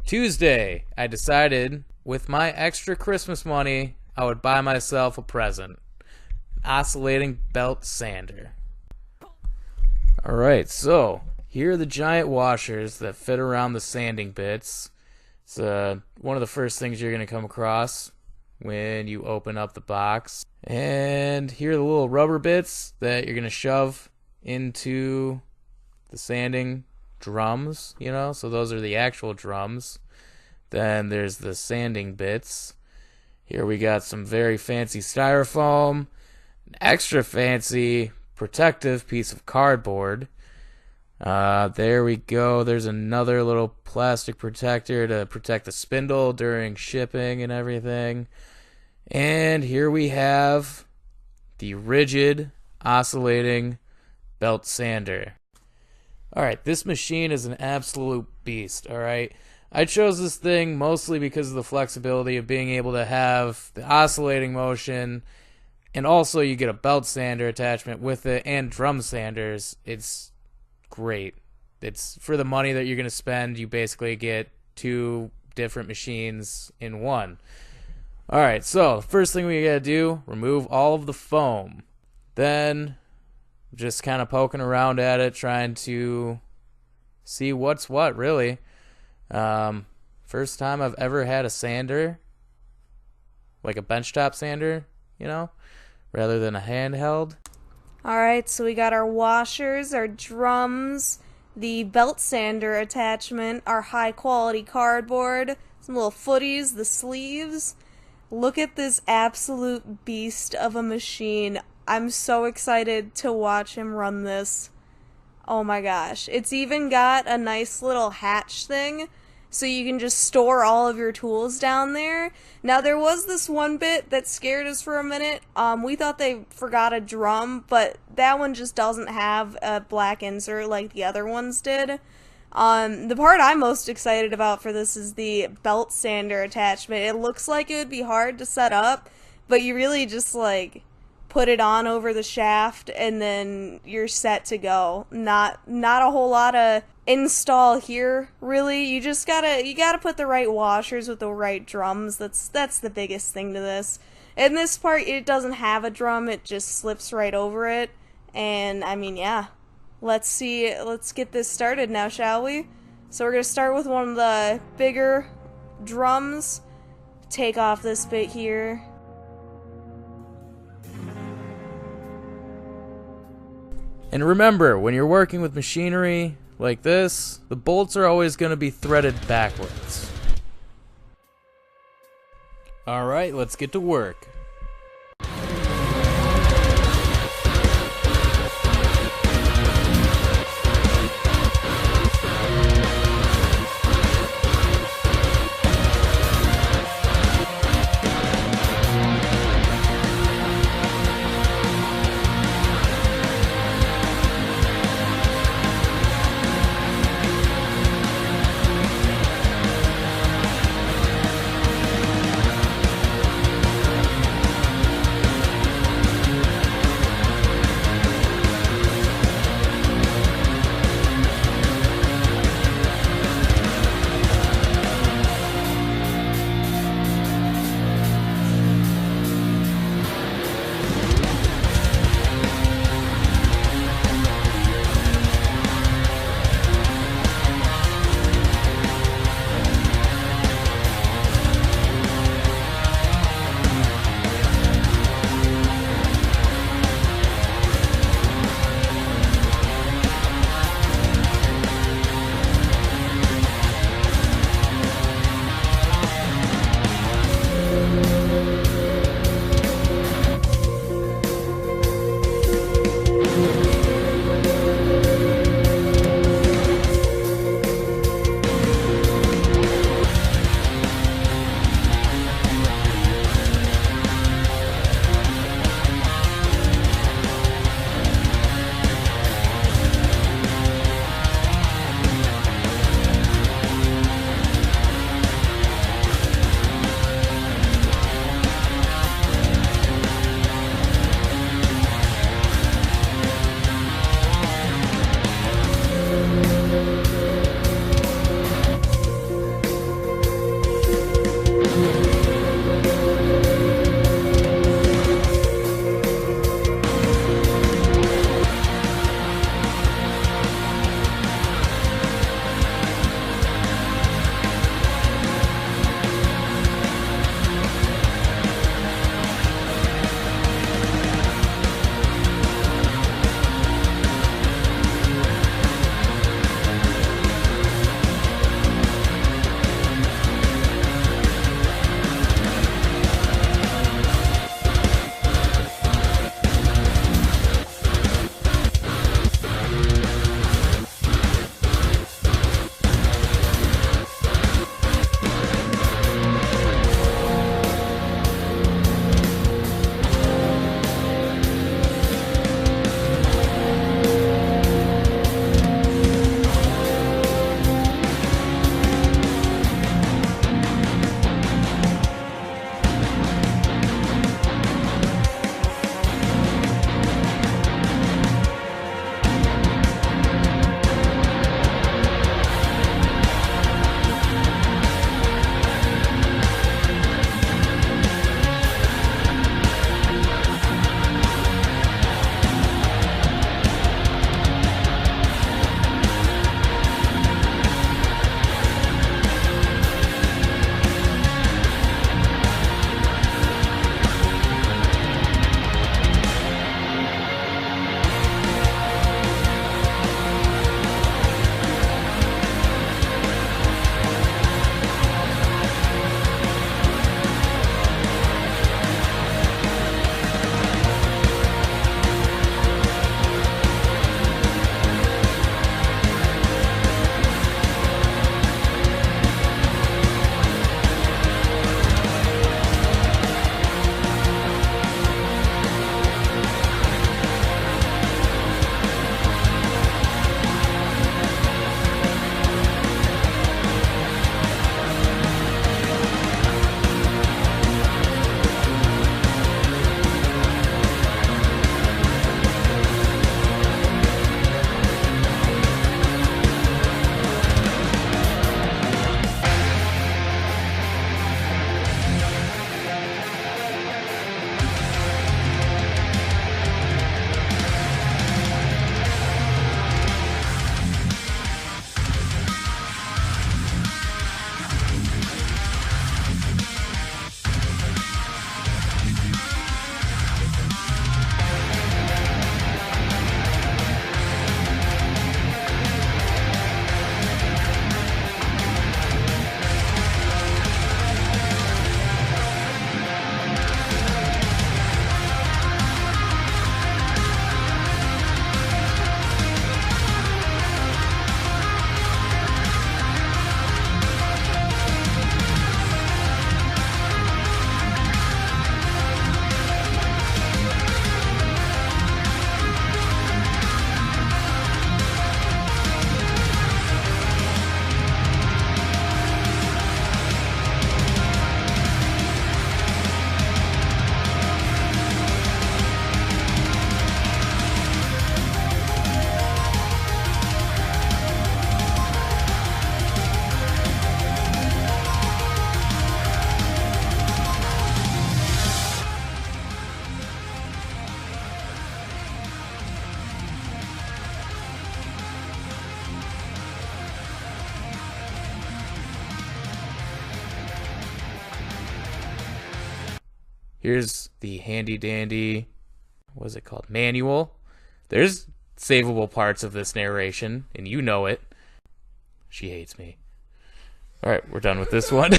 Tuesday, I decided with my extra Christmas money, I would buy myself a present. An oscillating belt sander. Alright, so here are the giant washers that fit around the sanding bits. It's one of the first things you're going to come across when you open up the box. And here are the little rubber bits that you're going to shove into the sanding drums, so those are the actual drums. Then there's the sanding bits. Here we got some very fancy styrofoam, an extra fancy protective piece of cardboard. There we go. There's another little plastic protector to protect the spindle during shipping and everything. And here we have the Ridgid oscillating belt sander. Alright, this machine is an absolute beast, alright? I chose this thing mostly because of the flexibility of being able to have the oscillating motion, and also you get a belt sander attachment with it and drum sanders. It's great. It's for the money that you're going to spend, you basically get two different machines in one. Alright, so first thing we gotta do, remove all of the foam. Then just kind of poking around at it, trying to see what's what, really. First time I've ever had a sander, like a benchtop sander, rather than a handheld. Alright, so we got our washers, our drums, the belt sander attachment, our high quality cardboard, some little footies, the sleeves. Look at this absolute beast of a machine. I'm so excited to watch him run this. Oh my gosh. It's even got a nice little hatch thing, so you can just store all of your tools down there. Now, there was this one bit that scared us for a minute. We thought they forgot a drum, but that one just doesn't have a black insert like the other ones did. The part I'm most excited about for this is the belt sander attachment. It looks like it would be hard to set up, but you really just, put it on over the shaft and then you're set to go. Not a whole lot of install here, really. You gotta put the right washers with the right drums. That's the biggest thing to this. In this part, it doesn't have a drum, it just slips right over it. And I mean, yeah. Let's get this started now, shall we? So we're gonna start with one of the bigger drums. Take off this bit here. And remember, when you're working with machinery like this, the bolts are always going to be threaded backwards. Alright, let's get to work. Here's the handy dandy, what is it called? Manual. There's savable parts of this narration, and you know it. She hates me. Alright, we're done with this one.